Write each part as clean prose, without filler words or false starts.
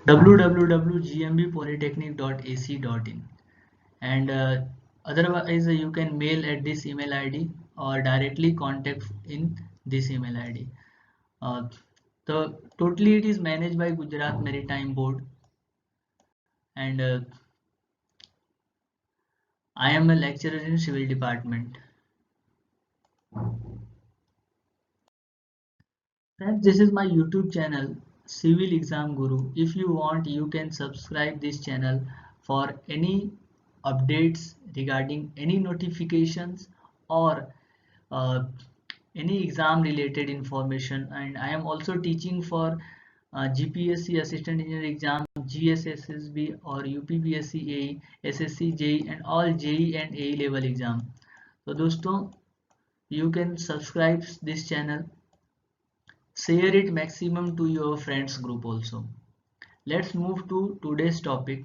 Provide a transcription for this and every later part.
www.gmbpolytechnic.ac.in, and otherwise you can mail at this email id or directly contact in this email id. uh, the totally it is managed by Gujarat Maritime Board, and I am a lecturer in civil department. Friends, this is my YouTube channel, Civil Exam Guru. If you want, you can subscribe this channel for any updates regarding any notifications or uh, any exam related information. And I am also teaching for GPSC Assistant Engineer exam, GSSSB or UPPSC AE, SSC JEE and all JEE and AE level exam. तो दोस्तों, you can subscribe this channel, share it maximum to your friends group also. Let's move to today's topic.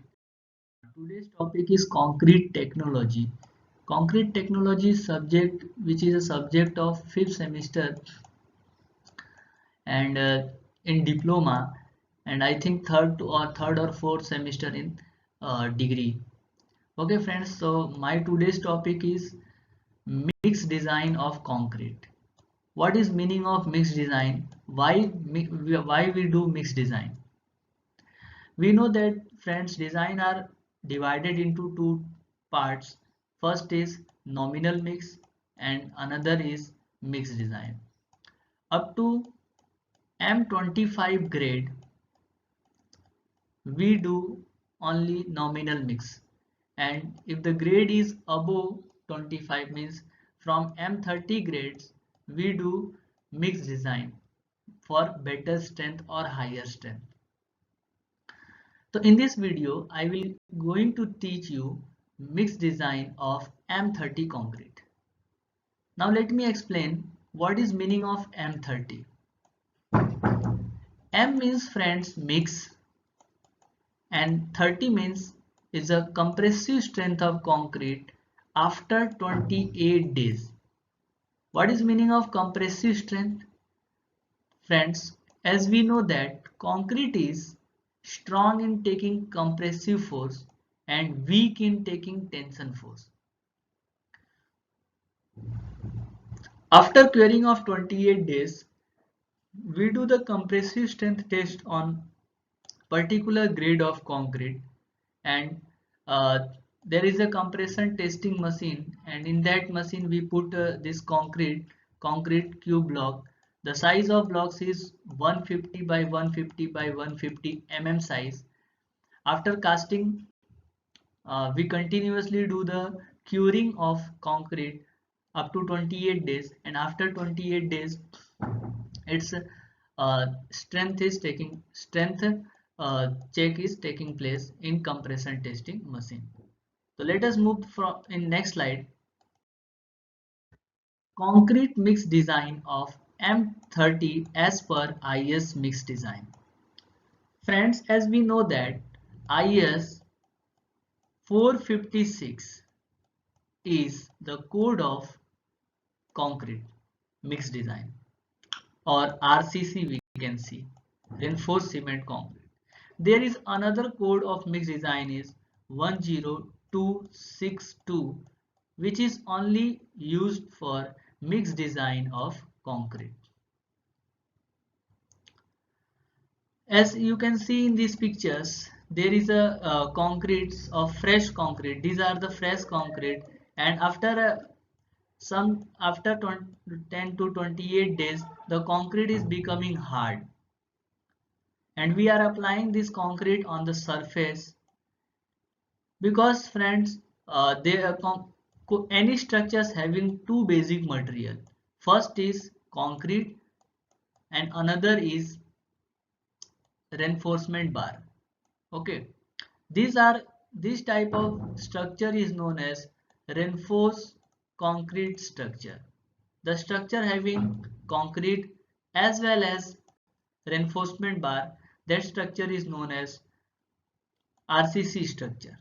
Today's topic is concrete technology. Concrete technology subject, which is a subject of 5th semester and in diploma, and I think third or fourth semester in degree. Okay friends, so my today's topic is mixed design of concrete. What is meaning of mixed design? Why we do mixed design? We know that friends, design are divided into two parts. First is nominal mix and another is mixed design. Up to M25 grade, we do only nominal mix, and if the grade is above 25, means from M30 grades, we do mixed design for better strength or higher strength. So in this video, I will going to teach you mixed design of M30 concrete. Now let me explain what is meaning of M30. M means friends mix, and 30 means is a compressive strength of concrete after 28 days. What is meaning of compressive strength? Friends, as we know that concrete is strong in taking compressive force and weak in taking tension force. After curing of 28 days, we do the compressive strength test on particular grade of concrete, and uh, there is a compression testing machine, and in that machine we put this concrete cube block. The size of blocks is 150 by 150 by 150 mm size. After casting, we continuously do the curing of concrete up to 28 days, and after 28 days its strength check is taking place in compression testing machine. So let us move from in next slide. Concrete mix design of M30 as per IS mix design. Friends, as we know that IS 456 is the code of concrete mix design, or RCC we can see, reinforced cement concrete. There is another code of mix design is 10262, which is only used for mix design of concrete. As you can see in these pictures, there is a concretes of fresh concrete. These are the fresh concrete, and after 10 to 28 days, the concrete is becoming hard, and we are applying this concrete on the surface because friends, any structures having two basic material. First is concrete and another is reinforcement bar. Okay, this type of structure is known as reinforced concrete structure. The structure having concrete as well as reinforcement bar, that structure is known as RCC structure.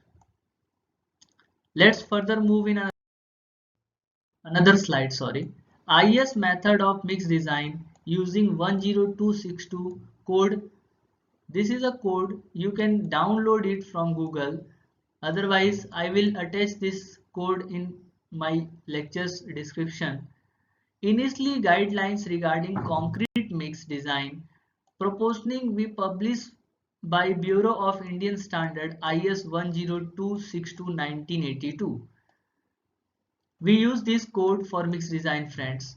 Let's further move in another slide. Sorry. IS method of mix design using 10262 code This is a code, you can download it from Google. Otherwise, I will attach this code in my lecture's description. Initially, guidelines regarding concrete mix design proposing we published by Bureau of Indian Standard IS 10262-1982. We use this code for mix design, friends.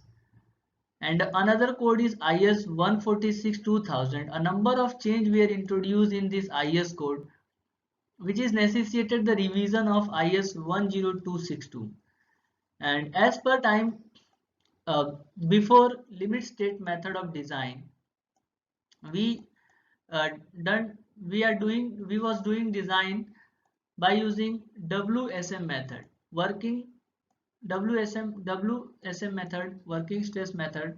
And another code is IS 146-2000. A number of changes were introduced in this IS code, which is necessitated the revision of IS 10262. And as per time, before limit state method of design, we uh, done we was doing design by using WSM method, working WSM method, working stress method.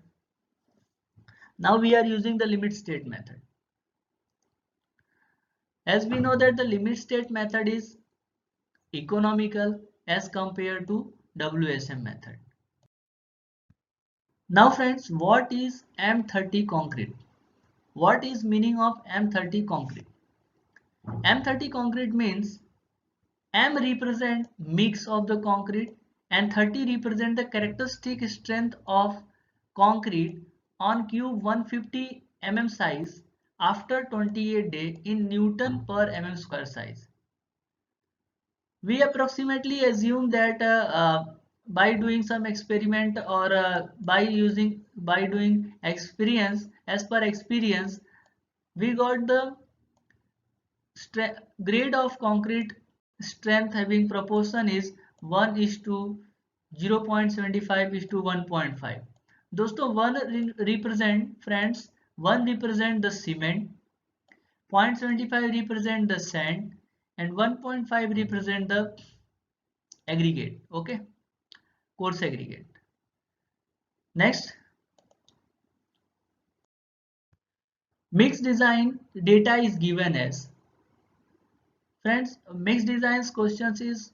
Now we are using the limit state method. As we know that the limit state method is economical as compared to WSM method. Now friends, what is M30 concrete? What is meaning of M30 concrete? M30 concrete means M represent mix of the concrete and 30 represent the characteristic strength of concrete on cube 150 mm size after 28 days in Newton per mm square size. We approximately assume that by doing some experiment or by doing experience, as per experience, we got the grade of concrete strength having proportion is 1 is to 0.75 is to 1.5. दोस्तों 1 represent friends 1 represent the cement, 0.75 represent the sand and 1.5 represent the aggregate. Okay, coarse aggregate. Next, mixed design data is given as, friends, mixed designs questions is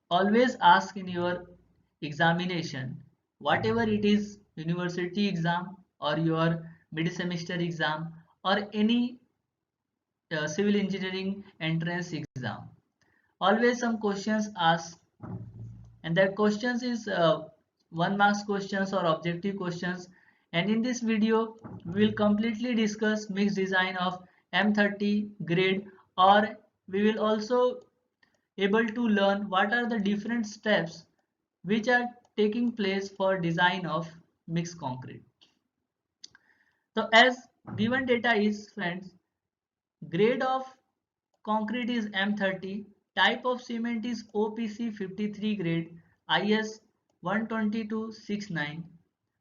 always asked in your examination, whatever it is, university exam or your mid semester exam or any civil engineering entrance exam. Always some questions asked, and that questions is 1 marks questions or objective questions. And in this video, we will completely discuss mixed design of M30 grade, or we will also able to learn what are the different steps which are taking place for design of mixed concrete. So as given data is, friends, grade of concrete is M30, type of cement is OPC 53 grade, IS 12269,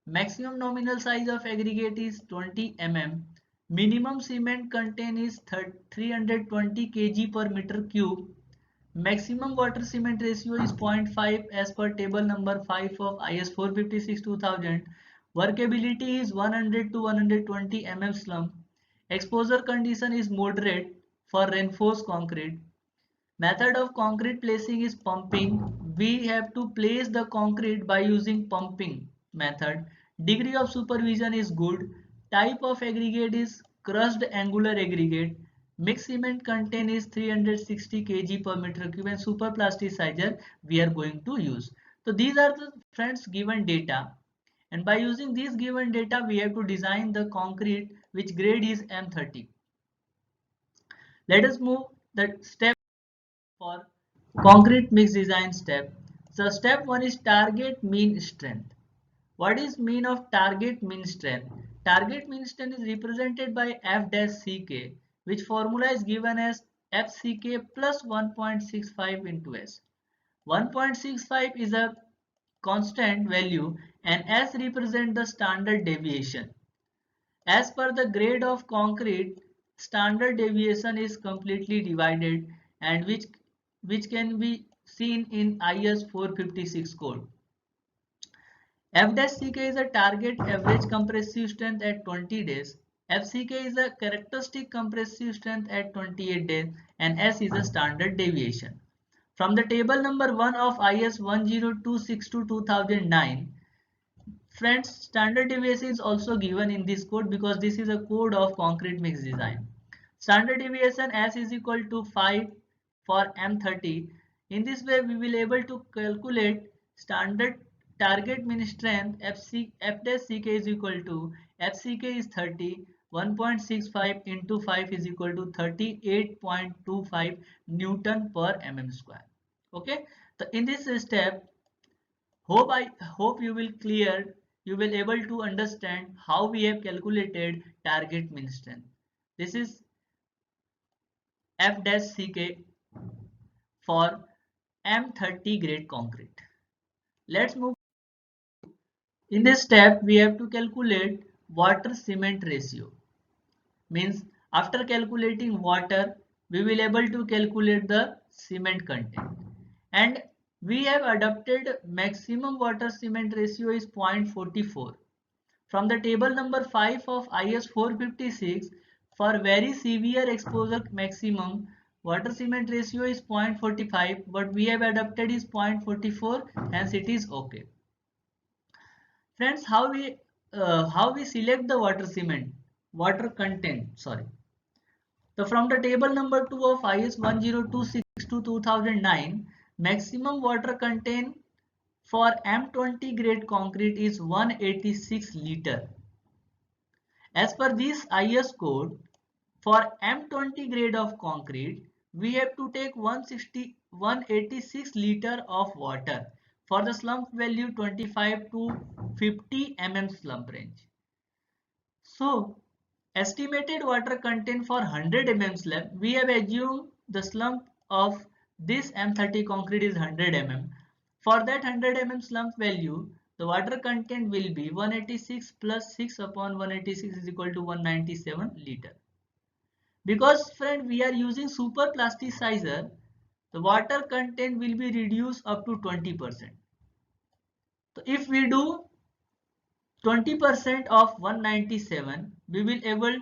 maximum nominal size of aggregate is 20 mm, minimum cement content is 320 kg per meter cube, maximum water cement ratio is 0.5 as per table number 5 of IS 456-2000. Workability is 100 to 120 mm slump. Exposure condition is moderate for reinforced concrete. Method of concrete placing is pumping. We have to place the concrete by using pumping method. Degree of supervision is good. Type of aggregate is crushed angular aggregate. Mixed cement content is 360 kg per meter cube and super plasticizer we are going to use. So these are the, friends, given data, and by using these given data we have to design the concrete which grade is M30. Let us move the step for concrete mix design step. So step 1 is target mean strength. What is mean of target mean strength? Target mean strength is represented by F-CK, which formula is given as FCK plus 1.65 into S. 1.65 is a constant value and S represents the standard deviation. As per the grade of concrete, standard deviation is completely divided, and which can be seen in IS 456 code. F-CK is a target average compressive strength at 20 days. FCK is a characteristic compressive strength at 28 days, and S is a standard deviation. From the table number 1 of IS 10262-2009, friends, standard deviation is also given in this code because this is a code of concrete mix design. Standard deviation S is equal to 5 for M30. In this way, we will able to calculate standard target mean strength F dash CK is equal to FCK is 30, 1.65 into 5 is equal to 38.25 Newton per mm square. Okay, so in this step, hope you will able to understand how we have calculated target mean strength. This is F dash CK for M30 grade concrete. Let's move. In this step, we have to calculate water cement ratio. Means after calculating water, we will able to calculate the cement content. And we have adopted maximum water cement ratio is 0.44. From the table number 5 of IS 456, for very severe exposure maximum, water cement ratio is 0.45, but we have adopted is 0.44, hence it is okay. Friends, how we select the water content, sorry. So from the table number 2 of IS 10262/2009, maximum water content for M20 grade concrete is 186 liter. As per this IS code, for M20 grade of concrete, we have to take 186 liter of water for the slump value 25 to 50 mm slump range. So, estimated water content for 100 mm slump, we have assumed the slump of this M30 concrete is 100 mm. For that 100 mm slump value, the water content will be 186 plus 6 upon 186 is equal to 197 liter. Because friend, we are using super plasticizer, the water content will be reduced up to 20%. So if we do 20% of 197, we will able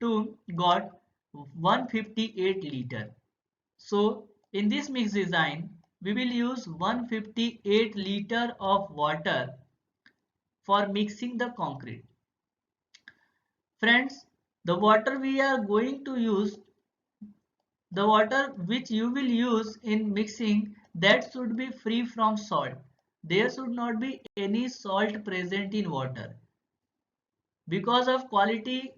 to got 158 liter. So in this mix design, we will use 158 liter of water for mixing the concrete. Friends, the water we are going to use, the water which you will use in mixing, that should be free from salt. There should not be any salt present in water. Because of quality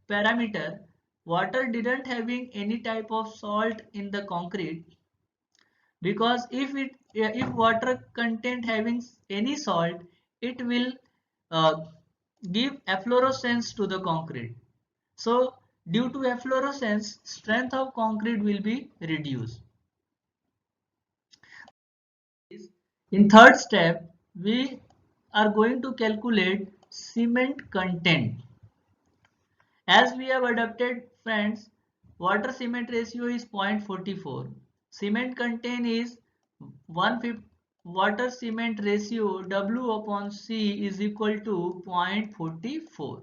parameter, water didn't having any type of salt in the concrete. Because if water content having any salt, it will uh, give efflorescence to the concrete. So due to efflorescence, strength of concrete will be reduced. In third step, we are going to calculate cement content. As we have adopted, friends, water cement ratio is 0.44. Cement content is 150. Water cement ratio W upon C is equal to 0.44.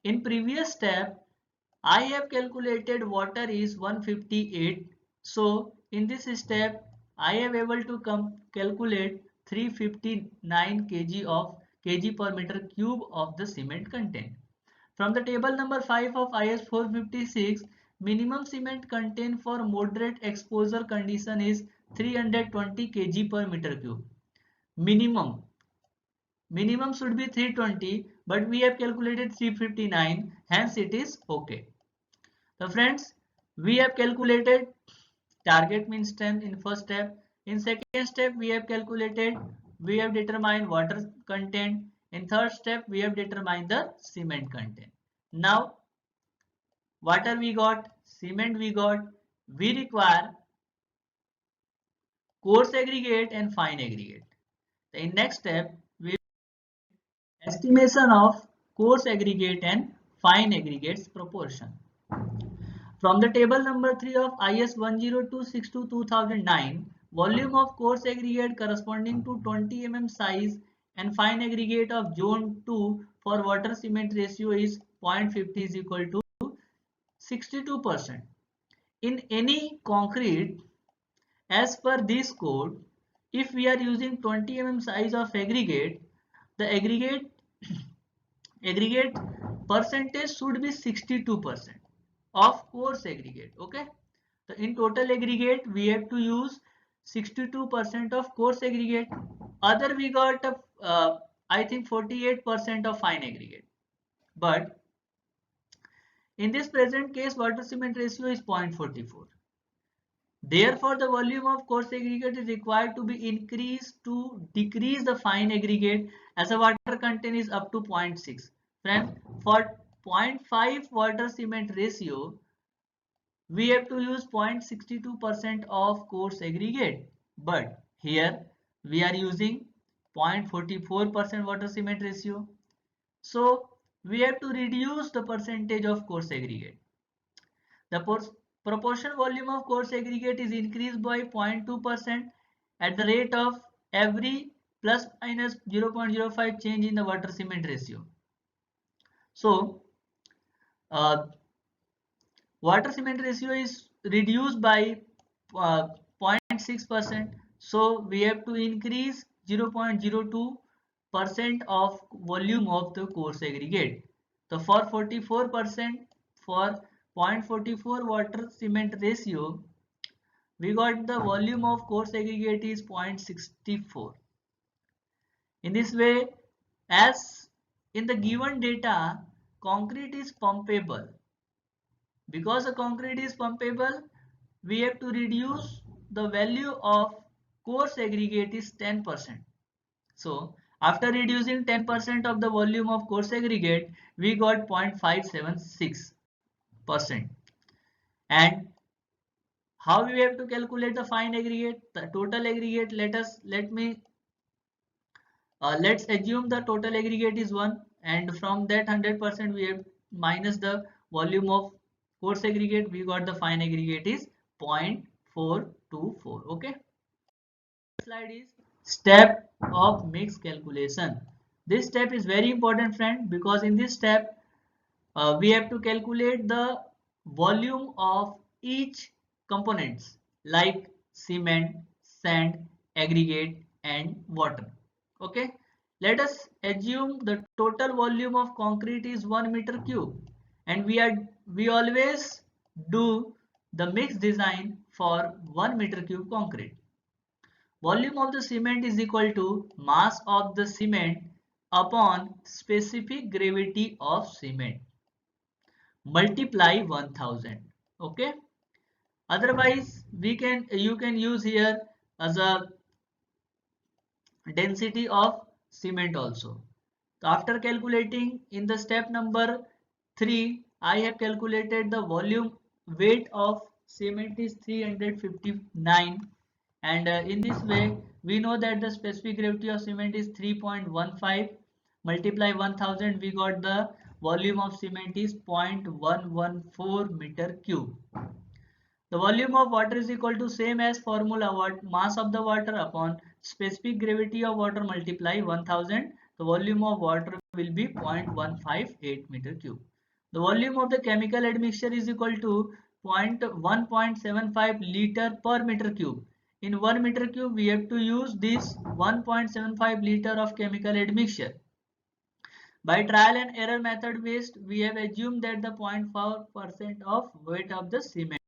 In previous step, I have calculated water is 158. So in this step, I am able to calculate 359 kg per meter cube of the cement content. From the table number 5 of IS 456, minimum cement content for moderate exposure condition is 320 kg per meter cube. Minimum should be 320, but we have calculated 359, hence it is okay. So friends, we have calculated target mean strength in first step. In second step, we have determined water content. In third step, we have determined the cement content. Now, water we got, cement we got, we require coarse aggregate and fine aggregate. In next step, we estimation of coarse aggregate and fine aggregates proportion. From the table number 3 of IS 10262/2009, volume of coarse aggregate corresponding to 20 mm size and fine aggregate of zone 2 for water cement ratio is 0.50 is equal to 62%. In any concrete, as per this code, if we are using 20 mm size of aggregate, the aggregate percentage should be 62%. of coarse aggregate. Okay, so in total aggregate we have to use 62% of coarse aggregate. Other we got I think 48% of fine aggregate. But in this present case, water cement ratio is 0.44. Therefore, the volume of coarse aggregate is required to be increased to decrease the fine aggregate, as the water content is up to 0.6. Friends, for 0.5 water cement ratio, we have to use 0.62% of coarse aggregate. But here we are using 0.44% water cement ratio. So we have to reduce the percentage of coarse aggregate. The proportion volume of coarse aggregate is increased by 0.2% at the rate of every plus minus 0.05 change in the water cement ratio. So water cement ratio is reduced by 0.6%. So we have to increase 0.02% of volume of the coarse aggregate. So for 44% for 0.44 water cement ratio, we got the volume of coarse aggregate is 0.64. In this way, as in the given data, concrete is pumpable. Because the concrete is pumpable, we have to reduce the value of coarse aggregate is 10%. So after reducing 10% of the volume of coarse aggregate, we got 0.576%. And how we have to calculate the fine aggregate, the total aggregate? Let's assume the total aggregate is 1, and from that 100% we have minus the volume of coarse aggregate, we got the fine aggregate is 0.424. Okay, slide is step of mix calculation. This step is very important, friend, because in this step we have to calculate the volume of each components like cement, sand, aggregate and water. Okay, let us assume the total volume of concrete is 1 meter cube, and we always do the mix design for 1 meter cube concrete. Volume of the cement is equal to mass of the cement upon specific gravity of cement multiply 1000. Okay, otherwise you can use here as a density of cement also. So after calculating in the step number 3, I have calculated the volume weight of cement is 359, and in this way we know that the specific gravity of cement is 3.15, multiply 1000, we got the volume of cement is 0.114 meter cube. The volume of water is equal to same as formula, what mass of the water upon specific gravity of water multiply 1000. The volume of water will be 0.158 meter cube. The volume of the chemical admixture is equal to 1.75 liter per meter cube. In 1 meter cube we have to use this 1.75 liter of chemical admixture. By trial and error method based, we have assumed that the 0.4% of weight of the cement.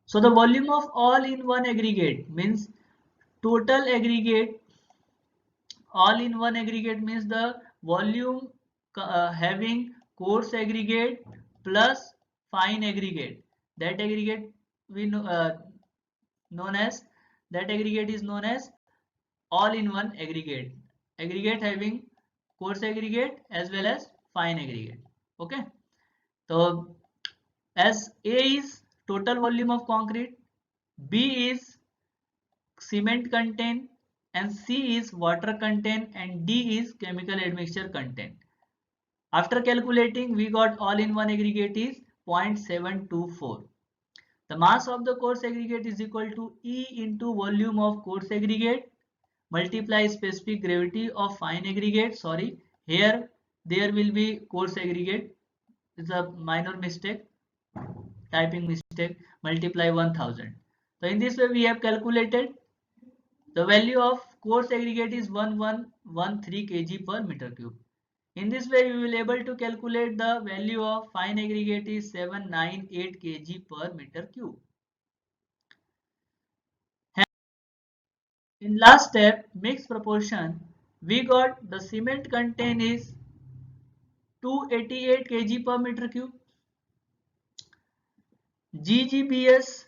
So the volume of all in one aggregate means total aggregate. All in one aggregate means the volume having coarse aggregate plus fine aggregate. That aggregate we know known as that aggregate is known as all in one aggregate. Aggregate having coarse aggregate as well as fine aggregate. Okay. So as A is total volume of concrete, B is cement content, and C is water content, and D is chemical admixture content. After calculating, we got all in one aggregate is 0.724. The mass of the coarse aggregate is equal to E into volume of coarse aggregate multiply specific gravity of fine aggregate. Sorry, here there will be coarse aggregate. It's a minor mistake, typing mistake, multiply 1000. So in this way we have calculated the value of coarse aggregate is 1113 kg per meter cube. In this way, we will able to calculate the value of fine aggregate is 798 kg per meter cube. In last step, mixed proportion, we got the cement content is 288 kg per meter cube, GGBS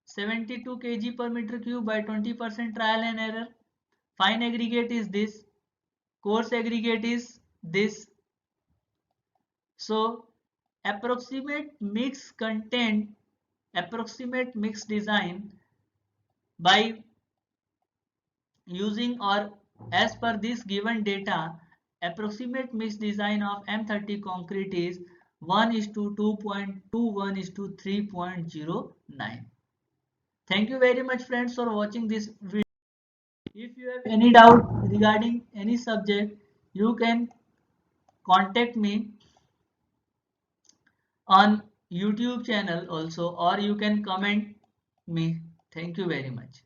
72 kg per meter cube by 20% trial and error. Fine aggregate is this, coarse aggregate is this. So approximate mix content, approximate mix design by using or as per this given data, approximate mix design of M30 concrete is 1:2.21:3.09. Thank you very much friends for watching this video. If you have any doubt regarding any subject, you can contact me on YouTube channel also, or you can comment me. Thank you very much.